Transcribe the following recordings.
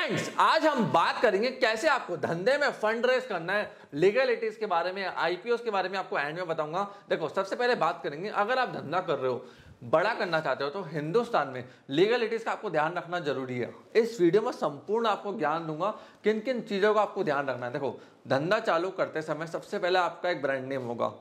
Friends, आज हम बात करेंगे कैसे आपको धंधे में फंड रेज करना है, लीगलिटीज के बारे में, आईपीओ के बारे में आपको एंड में बताऊंगा। देखो, सबसे पहले बात करेंगे, अगर आप धंधा कर रहे हो, बड़ा करना चाहते हो, तो हिंदुस्तान में लीगलिटीज का आपको ध्यान रखना जरूरी है। इस वीडियो में संपूर्ण आपको ज्ञान दूंगा किन किन चीजों का आपको ध्यान रखना है। देखो, धंधा चालू करते समय सबसे पहले आपका एक ब्रांड नेम होगा।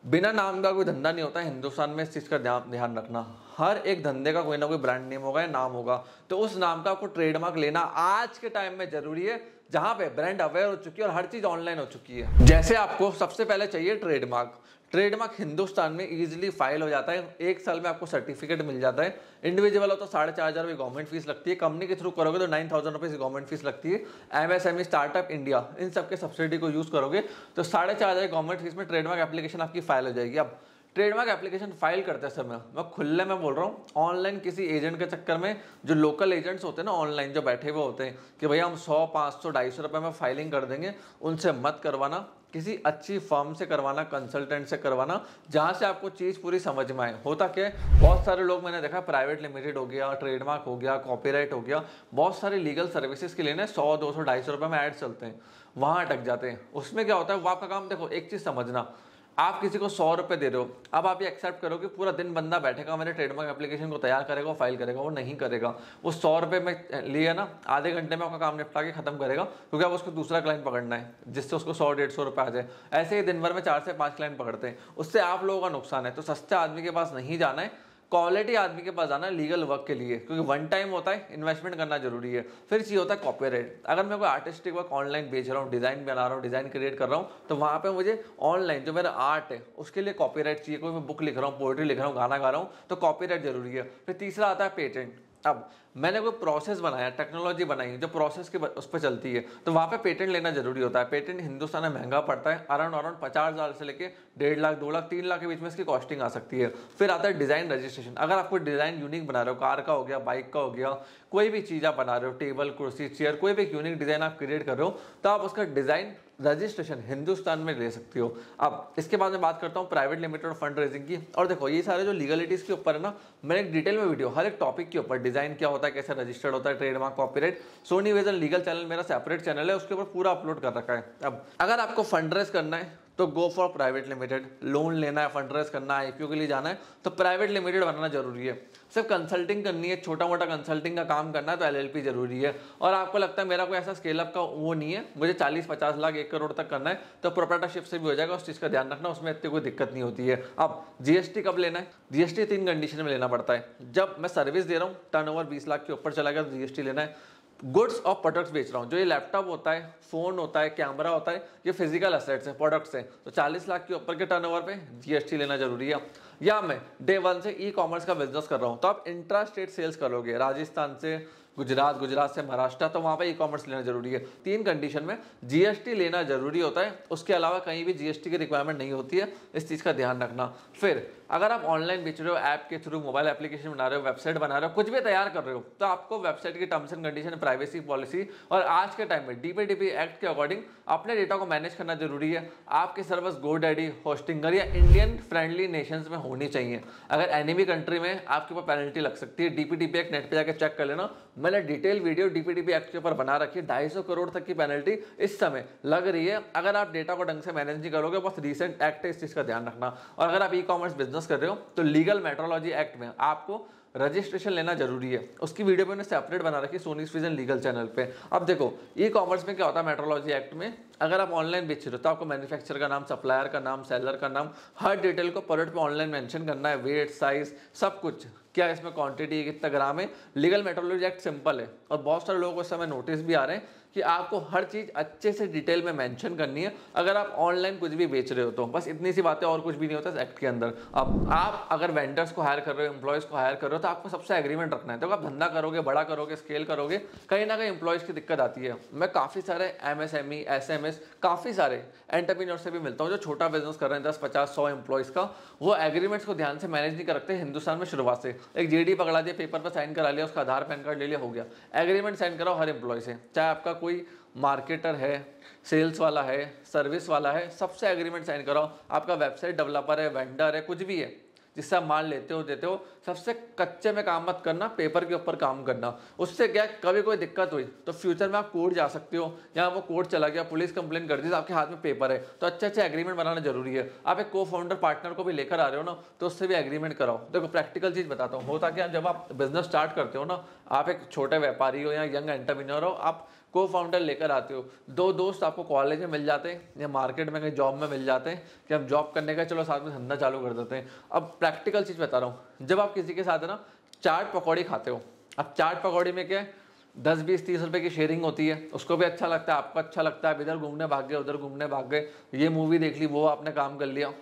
बिना नाम का कोई धंधा नहीं होता है हिंदुस्तान में, इस चीज़ का ध्यान रखना। हर एक धंधे का कोई ना कोई ब्रांड नेम होगा या नाम होगा, तो उस नाम का आपको ट्रेडमार्क लेना आज के टाइम में जरूरी है, जहां पे ब्रांड अवेयर हो चुकी है और हर चीज ऑनलाइन हो चुकी है। जैसे आपको सबसे पहले चाहिए ट्रेडमार्क। ट्रेडमार्क हिंदुस्तान में इजीली फाइल हो जाता है, 1 साल में आपको सर्टिफिकेट मिल जाता है। इंडिविजुअल हो तो 4,500 रुपये गवर्नमेंट फीस लगती है, कंपनी के थ्रू करोगे तो 9,000 रुपये गवर्नमेंट फीस लगती है। एमएसएमई, स्टार्टअप इंडिया, इन सबके सब्सिडी को यूज करोगे तो 4,500 गवर्नमेंट फीस में ट्रेडमार्क एप्लीकेशन आपकी फाइल हो जाएगी। अब ट्रेडमार्क एप्लीकेशन फाइल करते समय मैं खुले में बोल रहा हूँ, ऑनलाइन किसी एजेंट के चक्कर में, जो लोकल एजेंट्स होते हैं ना ऑनलाइन, जो बैठे हुए होते हैं कि भैया हम 100, 500, 250 रुपये में फाइलिंग कर देंगे, उनसे मत करवाना। किसी अच्छी फर्म से करवाना, कंसल्टेंट से करवाना, जहां से आपको चीज पूरी समझ में आए। होता क्या है, बहुत सारे लोग मैंने देखा, प्राइवेट लिमिटेड हो गया, ट्रेडमार्क हो गया, कॉपीराइट हो गया, बहुत सारे लीगल सर्विसेज के लिए 100, 200, 250 रुपये में ऐड चलते हैं, वहां अटक जाते हैं। उसमें क्या होता है, वो आपका काम, देखो एक चीज समझना, आप किसी को 100 रुपये दे रहे हो, अब आप ये एक्सेप्ट करो कि पूरा दिन बंदा बैठेगा, मेरे ट्रेडमार्क एप्लीकेशन को तैयार करेगा, फाइल करेगा, वो नहीं करेगा। वो 100 रुपये में लिए ना, आधे घंटे में आपका काम निपटा के खत्म करेगा, क्योंकि अब उसको दूसरा क्लाइंट पकड़ना है जिससे उसको 100, 150 रुपये आ जाए। ऐसे ही दिन भर में 4 से 5 क्लाइंट पकड़ते हैं, उससे आप लोगों का नुकसान है। तो सस्ते आदमी के पास नहीं जाना है, क्वालिटी आदमी के पास जाना है लीगल वर्क के लिए, क्योंकि वन टाइम होता है, इन्वेस्टमेंट करना जरूरी है। फिर चाहिए होता है कॉपीराइट। अगर मैं कोई आर्टिस्टिक वर्क ऑनलाइन बेच रहा हूँ, डिजाइन बना रहा हूँ, डिजाइन क्रिएट कर रहा हूँ, तो वहाँ पे मुझे ऑनलाइन जो मेरा आर्ट है उसके लिए कॉपीराइट चाहिए। कोई मैं बुक लिख रहा हूँ, पोएट्री लिख रहा हूँ, गाना गा रहा हूँ, तो कॉपीराइट जरूरी है। फिर तीसरा आता है पेटेंट। अब मैंने कोई प्रोसेस बनाया, टेक्नोलॉजी बनाई जो प्रोसेस के उस पर चलती है, तो वहाँ पे पेटेंट लेना जरूरी होता है। पेटेंट हिंदुस्तान में महंगा पड़ता है, अराउंड 50,000 से लेके 1.5 लाख, 2 लाख, 3 लाख के बीच में इसकी कॉस्टिंग आ सकती है। फिर आता है डिजाइन रजिस्ट्रेशन। अगर आप कोई डिजाइन यूनिक बना रहे हो, कार का हो गया, बाइक का हो गया, कोई भी चीज आप बना रहे हो, टेबल, कुर्सी, चेयर, कोई भी एक यूनिक डिजाइन आप क्रिएट कर रहे हो, तो आप उसका डिजाइन रजिस्ट्रेशन हिंदुस्तान में ले सकते हो। अब इसके बाद मैं बात करता हूँ प्राइवेट लिमिटेड और फंड रेजिंग की। और देखो, ये सारे जो लीगलिटीज के ऊपर है ना, मैंने एक डिटेल में वीडियो हर एक टॉपिक के ऊपर, डिजाइन क्या होता है, कैसे रजिस्टर्ड होता है, trademark, copyright, Soni vision legal channel मेरा सेपरेट चैनल है, उसके ऊपर पूरा अपलोड कर रखा है। अब अगर आपको फंड रेज करना है तो go for private limited. Loan लेना है, फंड रेज करना है, आईपीओ के लिए जाना है, तो प्राइवेट लिमिटेड बनना जरूरी है। सिर्फ कंसल्टिंग करनी है, छोटा मोटा कंसल्टिंग का काम करना है, तो एलएलपी जरूरी है। और आपको लगता है मेरा कोई ऐसा स्केल अप का वो नहीं है, मुझे 40, 50 लाख, 1 करोड़ तक करना है, तो प्रोप्राइटरशिप से भी हो जाएगा। उस चीज का ध्यान रखना, उसमें इतनी कोई दिक्कत नहीं होती है। अब जीएसटी कब लेना है? जीएसटी 3 कंडीशन में लेना पड़ता है। जब मैं सर्विस दे रहा हूँ, टर्नओवर 20 लाख के ऊपर चला गया, तो जीएसटी लेना है। गुड्स और प्रोडक्ट्स बेच रहा हूँ, जो ये लैपटॉप होता है, फोन होता है, कैमरा होता है, ये फिजिकल एसेट्स है, प्रोडक्ट्स है, तो 40 लाख के ऊपर के टर्नओवर पे जीएसटी लेना जरूरी है। या मैं डे 1 से ई कॉमर्स का बिजनेस कर रहा हूँ, तो आप इंट्रा स्टेट सेल्स करोगे, राजस्थान से गुजरात, गुजरात से महाराष्ट्र, तो वहां पे ई कॉमर्स लेना जरूरी है। 3 कंडीशन में जीएसटी लेना जरूरी होता है, उसके अलावा कहीं भी जीएसटी की रिक्वायरमेंट नहीं होती है, इस चीज का ध्यान रखना। फिर अगर आप ऑनलाइन बेच रहे हो, ऐप के थ्रू मोबाइल एप्लीकेशन बना रहे हो, वेबसाइट बना रहे हो, कुछ भी तैयार कर रहे हो, तो आपको वेबसाइट की terms and condition, privacy policy और आज के टाइम में डीपीडीपी एक्ट के अकॉर्डिंग अपने डेटा को मैनेज करना जरूरी है। आपके सर्विस गोडैडी, होस्टिंगर या इंडियन फ्रेंडली नेशंस में होनी चाहिए। अगर एनिमी कंट्री में आपके ऊपर पेनल्टी लग सकती है। डीपीडीपी एक्ट नेट पे जाकर चेक कर लेना, मैंने डिटेल वीडियो डीपीडीपी एक्ट के ऊपर बना रखी है। 250 करोड़ तक की पेनल्टी इस समय लग रही है अगर आप डेटा को ढंग से मैनेज नहीं करोगे। बहुत रीसेंट एक्ट है, इस चीज का ध्यान रखना। और अगर आप ई कॉमर्स बिजनेस कर रहे हो, तो लीगल मेट्रोलॉजी एक्ट में आपको रजिस्ट्रेशन लेना जरूरी है। उसकी वीडियो मैंने सेपरेट बना रखी है सोनी विजन लीगल चैनल पे। अब देखो, ई कॉमर्स में क्या होता है, मेट्रोलॉजी एक्ट में अगर आप ऑनलाइन बेच रहे हो, तो आपको मैन्युफैक्चरर का नाम, सप्लायर का नाम, सेलर का नाम, हर डिटेल को प्रोडक्ट पे ऑनलाइन मेंशन करना है, वेट, साइज, सब कुछ, क्या इसमें क्वांटिटी, कितना ग्राम है। लीगल मेट्रोलॉजी एक्ट सिंपल है, और बहुत सारे लोगों को इस समय नोटिस भी आ रहे हैं कि आपको हर चीज अच्छे से डिटेल में मेंशन करनी है अगर आप ऑनलाइन कुछ भी बेच रहे हो। तो बस इतनी सी बातें, और कुछ भी नहीं होता इस एक्ट के अंदर। अब आप अगर वेंडर्स को हायर कर रहे हो, एम्प्लॉयज को हायर कर रहे हो, तो आपको सबसे एग्रीमेंट रखना है। तो आप धंधा करोगे, बड़ा करोगे, स्केल करोगे, कहीं ना कहीं एम्प्लॉयज की दिक्कत आती है। मैं काफी सारे एमएसएमई, एसएमएस, काफी सारे एंटरप्रेन्योर से भी मिलता हूँ जो छोटा बिजनेस कर रहे हैं, 10, 50, 100 एम्प्लॉयज का। वो एग्रीमेंट्स को ध्यान से मैनेज नहीं कर रखते हिंदुस्तान में शुरुआत से। एक जेडी पकड़ा दिया, पेपर पर साइन करा लिया, उसका आधार पैन कार्ड ले लिया, हो गया। एग्रीमेंट साइन कराओ हर एम्प्लॉय से, चाहे आपका कोई मार्केटर है, सेल्स वाला है, सर्विस वाला है, सबसे एग्रीमेंट साइन कराओ। आपका वेबसाइट डेवलपर है, वेंडर है, कुछ भी है जिससे आप माल लेते हो, देते हो, सबसे कच्चे में काम मत करना, पेपर के ऊपर काम करना। उससे क्या, कभी कोई दिक्कत हुई तो फ्यूचर में आप कोर्ट जा सकते हो, या वो कोर्ट चला गया, पुलिस कंप्लेन कर दी तो आपके हाथ में पेपर है, तो अच्छे अच्छे एग्रीमेंट बनाना जरूरी है। आप एक को फाउंडर पार्टनर को भी लेकर आ रहे हो ना, तो उससे भी एग्रीमेंट कराओ। देखो प्रैक्टिकल चीज बताता हूँ, होता क्या, जब आप बिजनेस स्टार्ट करते हो ना, आप एक छोटे व्यापारी हो या यंग एंटरप्रेन्योर हो, आप को फाउंडर लेकर आते हो, दो दोस्त आपको कॉलेज में मिल जाते हैं या मार्केट में कहीं जॉब में मिल जाते हैं कि हम जॉब करने का, चलो साथ में धंधा चालू कर देते हैं। अब प्रैक्टिकल चीज बता रहा हूँ, जब आप किसी के साथ है ना चाट पकौड़ी खाते हो, अब चाट पकौड़ी में क्या है, 10 20 30 रुपए की शेयरिंग होती है, उसको भी अच्छा लगता है, आपको अच्छा लगता है, इधर घूमने भाग गए, उधर घूमने भाग गए, ये मूवी देख ली, वो आपने काम कर लिया।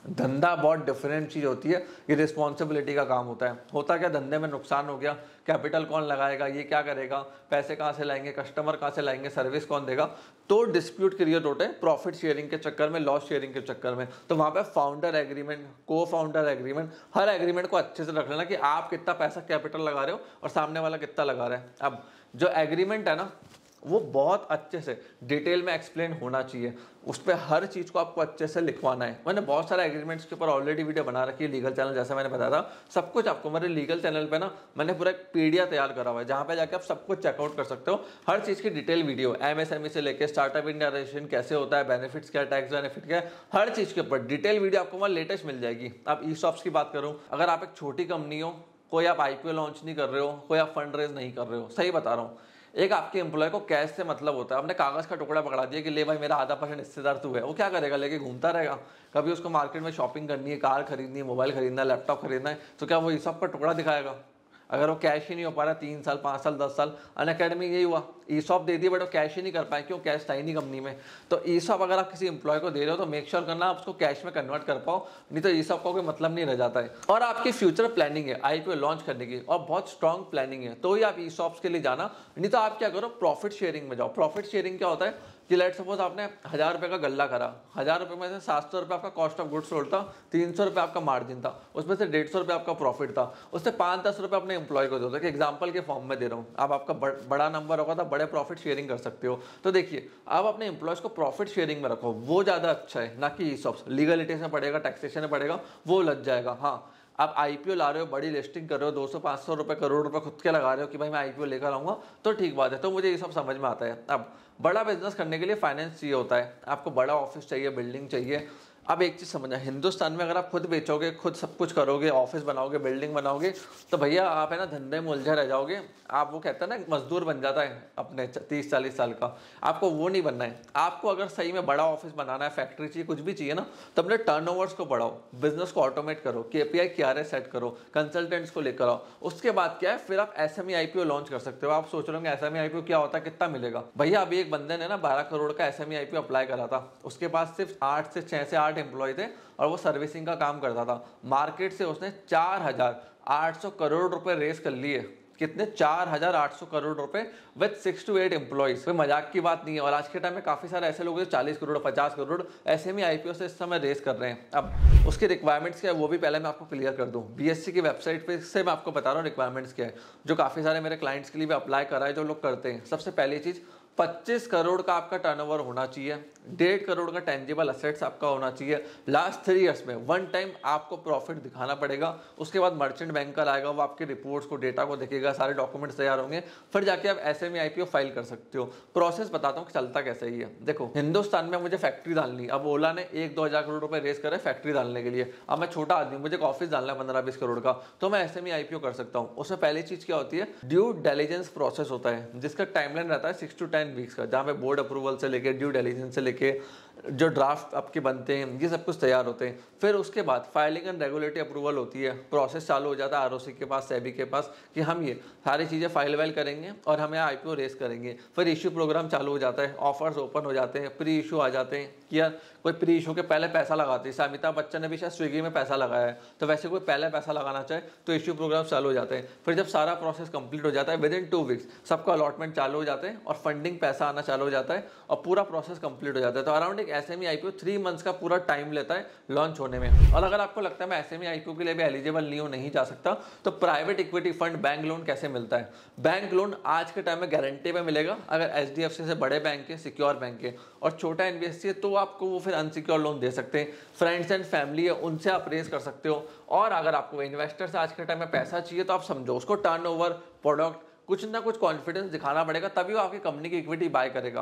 धंधा बहुत डिफरेंट चीज होती है, ये रिस्पॉन्सिबिलिटी का काम होता है। होता क्या, धंधे में नुकसान हो गया, कैपिटल कौन लगाएगा, ये क्या करेगा, पैसे कहाँ से लाएंगे, कस्टमर कहाँ से लाएंगे, सर्विस कौन देगा, तो डिस्प्यूट क्रिएट होते हैं प्रॉफिट शेयरिंग के चक्कर में, लॉस शेयरिंग के चक्कर में। तो वहां पे फाउंडर एग्रीमेंट, को फाउंडर एग्रीमेंट, हर एग्रीमेंट को अच्छे से रख लेना कि आप कितना पैसा कैपिटल लगा रहे हो और सामने वाला कितना लगा रहा है। अब जो एग्रीमेंट है ना, वो बहुत अच्छे से डिटेल में एक्सप्लेन होना चाहिए, उस पर हर चीज़ को आपको अच्छे से लिखवाना है। मैंने बहुत सारे एग्रीमेंट्स के ऊपर ऑलरेडी वीडियो बना रखी है, लीगल चैनल, जैसे मैंने बताया था, सब कुछ आपको मेरे लीगल चैनल पे ना मैंने पूरा एक पीडीएफ तैयार करा हुआ है, जहाँ पे जाके आप सब कुछ चेकआउट कर सकते हो। हर चीज़ की डिटेल वीडियो, एमएसएमई से लेकर स्टार्टअप इंडिया रजिस्ट्रेशन कैसे होता है, बेनिफिट्स क्या, टैक्स बेनिफिट क्या है, हर चीज़ के ऊपर डिटेल वीडियो आपको वहाँ लेटेस्ट मिल जाएगी। अब ई-शॉप्स की बात करूँ, अगर आप एक छोटी कंपनी हो, कोई आप आईपीओ लॉन्च नहीं कर रहे हो, कोई आप फंड रेज नहीं कर रहे हो, सही बता रहा हूँ, एक आपके एम्प्लॉय को कैश से मतलब होता है, आपने कागज का टुकड़ा पकड़ा दिया कि ले भाई मेरा आधा % हिस्सेदार तू है, वो क्या करेगा, लेके घूमता रहेगा। कभी उसको मार्केट में शॉपिंग करनी है, कार खरीदनी है, मोबाइल खरीदना है, लैपटॉप खरीदना है, तो क्या वो ई शॉप का टुकड़ा दिखाएगा? अगर वो कैश ही नहीं हो पा रहा, 3 साल 5 साल 10 साल, अनअकैडमी यही हुआ, ई शॉप दे दी बट वो कैश ही नहीं कर पाए, क्यों, कैश था ही नहीं कंपनी में। तो ई शॉप अगर आप किसी एम्प्लॉय को दे रहे हो तो मेक श्योर करना आप उसको कैश में कन्वर्ट कर पाओ, नहीं तो ई शॉप का कोई मतलब नहीं रह जाता है। और आपकी फ्यूचर प्लानिंग है आईपीओ लॉन्च करने की, और बहुत स्ट्रॉन्ग प्लानिंग है, तो ही आप ई शॉप्स के लिए जाना, नहीं तो आप क्या करो, प्रॉफिट शेयरिंग में जाओ। प्रॉफिट शेयरिंग क्या होता है कि लेट सपोज आपने 1000 रुपये का गल्ला करा, 1000 रुपये में से 700 रुपये आपका कॉस्ट ऑफ गुड्स सोल्ड था, 300 रुपये आपका मार्जिन था, उसमें से 150 रुपये आपका प्रॉफिट था, उससे 5-10 रुपये अपने एम्प्लॉय को दो, तो एग्जाम्पल के फॉर्म में दे रहा हूँ। अब आपका बड़ा नंबर होगा तो बड़े प्रॉफिट शेयरिंग कर सकते हो। तो देखिए, आप अपने एम्प्लॉयज को प्रॉफिट शेयरिंग में रखो, वो ज़्यादा अच्छा है, ना कि ई-शॉप्स। लीगलिटीज में पड़ेगा, टैक्सेशन में पड़ेगा, वो लग जाएगा। हाँ, आप आईपीओ ला रहे हो, बड़ी लिस्टिंग कर रहे हो, 200-500 रुपये, करोड़ रुपए खुद के लगा रहे हो कि भाई मैं आईपीओ लेकर आऊंगा, तो ठीक बात है, तो मुझे ये सब समझ में आता है। अब बड़ा बिजनेस करने के लिए फाइनेंस चाहिए होता है, आपको बड़ा ऑफिस चाहिए, बिल्डिंग चाहिए। अब एक चीज़ समझना, हिंदुस्तान में अगर आप खुद बेचोगे, खुद सब कुछ करोगे, ऑफिस बनाओगे, बिल्डिंग बनाओगे, तो भैया आप है ना धंधे में उलझे रह जाओगे। आप वो कहते हैं ना मजदूर बन जाता है अपने 30-40 साल का, आपको वो नहीं बनना है। आपको अगर सही में बड़ा ऑफिस बनाना है, फैक्ट्री चाहिए, कुछ भी चाहिए ना, तो अपने टर्नओवर्स को बढ़ाओ, बिजनेस को ऑटोमेट करो, KPI KRA सेट करो, कंसल्टेंट्स को लेकर आओ। उसके बाद क्या है, फिर आप SME IPO लॉन्च कर सकते हो। आप सोच रहे होंगे SME IPO क्या होता है, कितना मिलेगा? भैया अभी एक बंदे ने ना 12 करोड़ का SME IPO अप्लाई करा था, उसके पास सिर्फ 6 से 8 एम्प्लॉय थे और वो सर्विसिंग का काम करता था। मार्केट से उसने 4800 करोड़ रुपए रेस कर लिए। कितने? 4800 करोड़ रुपए विद 6 to 8 एम्प्लॉइज। कोई मजाक की बात नहीं है। और आज के टाइम में काफी सारे ऐसे लोग हैं 40 करोड़ 50 करोड़ SME IPO से इस समय रेस कर रहे हैं। अब उसके रिक्वायरमेंट्स क्या है वो भी पहले मैं आपको क्लियर कर दूं। BSC की वेबसाइट पे से मैं आपको बता रहा हूँ रिक्वायरमेंट्स क्या है, जो काफी सारे मेरे क्लाइंट्स के लिए भी अप्लाई करा है, जो लोग करते हैं। सबसे पहली चीज, 25 करोड़ का आपका टर्नओवर होना चाहिए, 1.5 करोड़ का टेंजिबल असेट्स आपका होना चाहिए। लास्ट 3 इयर्स में 1 टाइम आपको प्रॉफिट दिखाना पड़ेगा। उसके बाद मर्चेंट बैंकर आएगा, वो आपके रिपोर्ट्स को, डेटा को देखेगा, सारे डॉक्यूमेंट्स तैयार होंगे, फिर जाके आप SME IPO फाइल कर सकते हो। प्रोसेस बताता हूँ कि चलता कैसे ही है। देखो, हिंदुस्तान में मुझे फैक्ट्री डालनी, अब ओला ने 1-2 हज़ार करोड़ रुपए रेस करे फैक्ट्री डालने के लिए। अब मैं छोटा आदमी, मुझे एक ऑफिस डालना है 15-20 करोड़ का, तो मैं SME IPO कर सकता हूँ। उसमें पहली चीज क्या होती है, ड्यू डिलिजेंस प्रोसेस होता है, जिसका टाइमलाइन रहता है 6 to 10 वीक्स का, जहाँ पे बोर्ड अप्रूवल से लेके, ड्यू डिलिजेंस से लेके, जो ड्राफ्ट आपके बनते हैं, ये सब कुछ तैयार होते हैं। फिर उसके बाद फाइलिंग एंड रेगुलेटरी अप्रूवल होती है, प्रोसेस चालू हो जाता है ROC के पास, सेबी के पास, कि हम ये सारी चीज़ें फाइल वाइल करेंगे और हम यहाँ IPO रेस करेंगे। फिर इश्यू प्रोग्राम चालू हो जाता है, ऑफर्स ओपन हो जाते हैं, प्री इशू आ जाते हैं कि यार कोई प्री इशू के पहले पैसा लगाते हैं। अमिताभ बच्चन ने भी शायद स्विगी में पैसा लगाया है, तो वैसे कोई पहले पैसा लगाना चाहे तो इश्यू प्रोग्राम चालू हो जाते हैं। फिर जब सारा प्रोसेस कंप्लीट हो जाता है, विदिन 2 वीक्स सबका अलॉटमेंट चालू हो जाते हैं और फंडिंग पैसा आना चालू हो जाता है और पूरा प्रोसेस कंप्लीट हो जाता है। तो अराउंड एक एसएमई आईपीओ 3 मंथ्स का पूरा टाइम लेता है लॉन्च होने में। और अगर आपको लगता है मैं एसएमई आईपीओ के लिए भी एलिजिबल नहीं हूँ, नहीं जा सकता, तो private equity fund bank loan कैसे मिलता है? बैंक लोन आज के टाइम में गारंटी पे मिलेगा अगर एचडीएफसी से बड़े बैंक के, सिक्योर बैंक के, और छोटा इन्वेस्टी है तो आपको वो फिर अनसिक्योर लोन दे सकते हैं। फ्रेंड्स एंड फैमिली है उनसे आप रेज कर सकते हो। और अगर आपको इन्वेस्टर से आज के टाइम में पैसा चाहिए तो आप समझो उसको टर्नओवर, प्रोडक्ट, कुछ ना कुछ कॉन्फिडेंस दिखाना पड़ेगा, तभी वो आपकी कंपनी की इक्विटी बाय करेगा।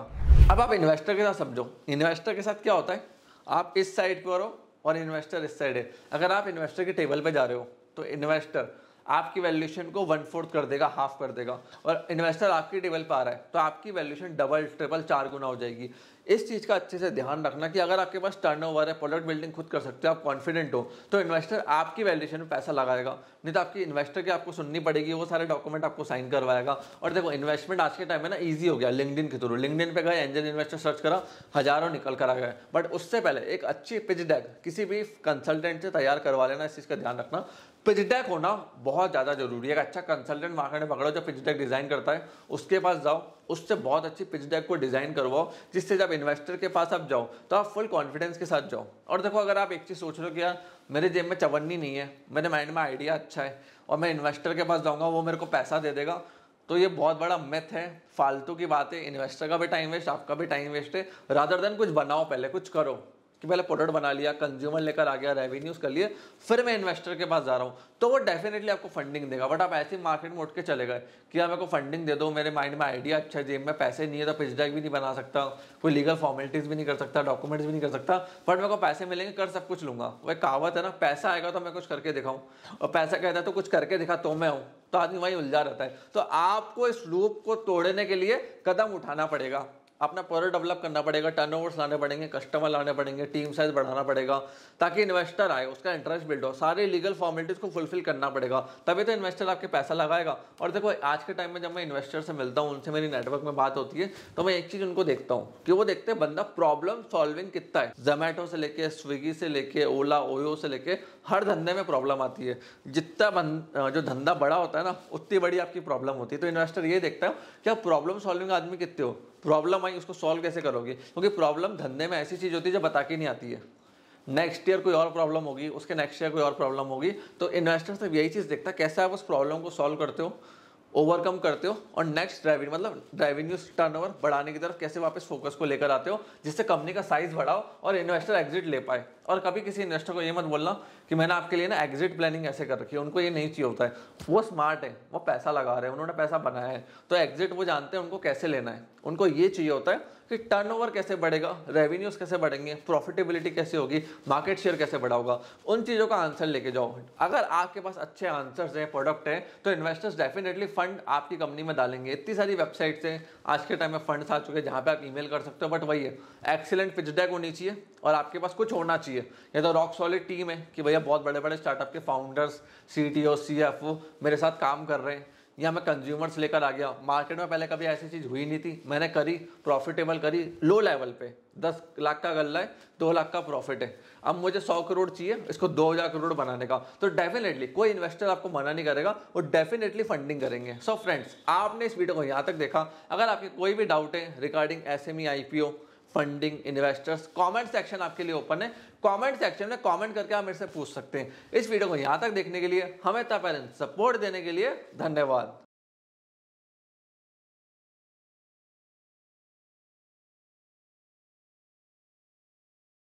अब आप इन्वेस्टर के साथ समझो, इन्वेस्टर के साथ क्या होता है, आप इस साइड पे हो और इन्वेस्टर इस साइड है। अगर आप इन्वेस्टर के टेबल पे जा रहे हो तो इन्वेस्टर आपकी वैल्यूएशन को 1/4 कर देगा, हाफ कर देगा, और इन्वेस्टर आपकी टेबल पर आ रहा है तो आपकी वैल्यूएशन डबल, ट्रिपल, 4 गुना हो जाएगी। इस चीज़ का अच्छे से ध्यान रखना कि अगर आपके पास टर्नओवर है, प्रोडक्ट बिल्डिंग खुद कर सकते हो, आप कॉन्फिडेंट हो, तो इन्वेस्टर आपकी वैल्यूएशन में पैसा लगाएगा। नहीं तो आपकी इन्वेस्टर की आपको सुननी पड़ेगी, वो सारे डॉक्यूमेंट आपको साइन करवाएगा। और देखो इन्वेस्टमेंट आज के टाइम में ना ईजी हो गया, लिंक्डइन के थ्रू, लिंक्डइन पे गए, एंजल इन्वेस्टर सर्च करा, हजारों निकल कर आ गए। बट उससे पहले एक अच्छी पिच डेक किसी भी कंसल्टेंट से तैयार करवा लेना, इस चीज़ का ध्यान रखना। पिच डेक होना बहुत ज़्यादा जरूरी है। एक अच्छा कंसल्टेंट मार्केट में पकड़ो जो पिच डेक डिज़ाइन करता है, उसके पास जाओ, उससे बहुत अच्छी पिच डेक को डिज़ाइन करवाओ, जिससे जब इन्वेस्टर के पास आप जाओ तो आप फुल कॉन्फिडेंस के साथ जाओ। और देखो अगर आप एक चीज़ सोच रहे हो कि यार मेरे जेब में चवन्नी नहीं है, मेरे माइंड में आइडिया अच्छा है और मैं इन्वेस्टर के पास जाऊँगा वो मेरे को पैसा दे देगा, तो ये बहुत बड़ा मिथ है, फालतू की बात है। इन्वेस्टर का भी टाइम वेस्ट, आपका भी टाइम वेस्ट है। रादर देन कुछ बनाओ, पहले कुछ करो कि पहले प्रोडक्ट बना लिया, कंज्यूमर लेकर आ गया, रेवेन्यूज कर लिए, फिर मैं इन्वेस्टर के पास जा रहा हूँ, तो वो डेफिनेटली आपको फंडिंग देगा। बट आप ऐसे मार्केट में उठ के चले गए कि यार मेरे को फंडिंग दे दो, मेरे माइंड में आइडिया अच्छा है, जेब में पैसे नहीं है तो पिच डेक भी नहीं बना सकता, कोई लीगल फॉर्मेलिटीज भी नहीं कर सकता, डॉक्यूमेंट्स भी नहीं कर सकता, बट मेरे को पैसे मिलेंगे, कर सब कुछ लूंगा। वो एक कहावत है ना, पैसा आएगा तो मैं कुछ करके दिखाऊं, और पैसा कहता है तो कुछ करके दिखा तो मैं हूँ, तो आदमी वहीं उलझा रहता है। तो आपको इस लूप को तोड़ने के लिए कदम उठाना पड़ेगा, अपना प्रोडक्ट डेवलप करना पड़ेगा, टर्नओवर्स लाने पड़ेंगे, कस्टमर लाने पड़ेंगे, टीम साइज बढ़ाना पड़ेगा, ताकि इन्वेस्टर आए, उसका इंटरेस्ट बिल्ड हो, सारे लीगल फॉर्मेलिटीज को फुलफिल करना पड़ेगा, तभी तो इन्वेस्टर आपके पैसा लगाएगा। और देखो आज के टाइम में जब मैं इन्वेस्टर से मिलता हूँ, उनसे मेरी नेटवर्क में बात होती है, तो मैं एक चीज़ उनको देखता हूँ कि वो देखते हैं बंदा प्रॉब्लम सॉल्विंग कितना है। जोमेटो से लेके, स्विगी से लेके, ओला, ओयो से लेके, हर धंधे में प्रॉब्लम आती है। जितना जो धंधा बड़ा होता है ना, उतनी बड़ी आपकी प्रॉब्लम होती है। तो इन्वेस्टर ये देखता है कि आप प्रॉब्लम सॉल्विंग आदमी कितने हो, प्रॉब्लम आई उसको सॉल्व कैसे करोगे, क्योंकि प्रॉब्लम धंधे में ऐसी चीज होती है जो बता के नहीं आती है। नेक्स्ट ईयर कोई और प्रॉब्लम होगी, उसके नेक्स्ट ईयर कोई और प्रॉब्लम होगी, तो इन्वेस्टर सिर्फ यही चीज देखता है कैसे आप उस प्रॉब्लम को सॉल्व करते हो, ओवरकम करते हो, और नेक्स्ट रेवेन्यू मतलब रेवेन्यू टर्नओवर बढ़ाने की तरफ कैसे वापस फोकस को लेकर आते हो, जिससे कंपनी का साइज बढ़ाओ और इन्वेस्टर एग्जिट ले पाए। और कभी किसी इन्वेस्टर को ये मत बोलना कि मैंने आपके लिए ना एग्जिट प्लानिंग ऐसे कर रखी है, उनको ये नहीं चाहिए होता है। वो स्मार्ट है, वो पैसा लगा रहे हैं, उन्होंने पैसा बनाया है, तो एग्जिट वो जानते हैं उनको कैसे लेना है। उनको ये चाहिए होता है कि टर्नओवर कैसे बढ़ेगा, रेवेन्यूज कैसे बढ़ेंगे, प्रॉफिटेबिलिटी कैसे होगी, मार्केट शेयर कैसे बढ़ाओगा, उन चीज़ों का आंसर लेके जाओ। अगर आपके पास अच्छे आंसर्स हैं, प्रोडक्ट है, तो इन्वेस्टर्स डेफिनेटली फंड आपकी कंपनी में डालेंगे। इतनी सारी वेबसाइट्स हैं आज के टाइम में, फंड्स आ चुके हैं जहाँ पे आप ईमेल कर सकते हो, बट वही है एक्सीलेंट पिच डेक होनी चाहिए और आपके पास कुछ होना चाहिए। ये तो रॉक सॉलिड टीम है कि भैया बहुत बड़े बड़े स्टार्टअप के फाउंडर्स, सीटीओ, सीएफओ मेरे साथ काम कर रहे हैं, या मैं कंज्यूमर्स लेकर आ गया। मार्केट में पहले कभी ऐसी चीज़ हुई नहीं थी, मैंने करी, प्रॉफिटेबल करी, लो लेवल पे 10 लाख का गल्ला है, 2 लाख का प्रॉफिट है, अब मुझे 100 करोड़ चाहिए इसको 2000 करोड़ बनाने का, तो डेफिनेटली कोई इन्वेस्टर आपको मना नहीं करेगा, वो डेफिनेटली फंडिंग करेंगे। सो फ्रेंड्स, आपने इस वीडियो को यहाँ तक देखा, अगर आपके कोई भी डाउट है regarding SME, IPO, funding, investors, comment section आपके लिए ओपन है। कमेंट सेक्शन में कमेंट करके आप मेरे से पूछ सकते हैं। इस वीडियो को यहाँ तक देखने के लिए, हमें इतना पैरेंट सपोर्ट देने के लिए धन्यवाद।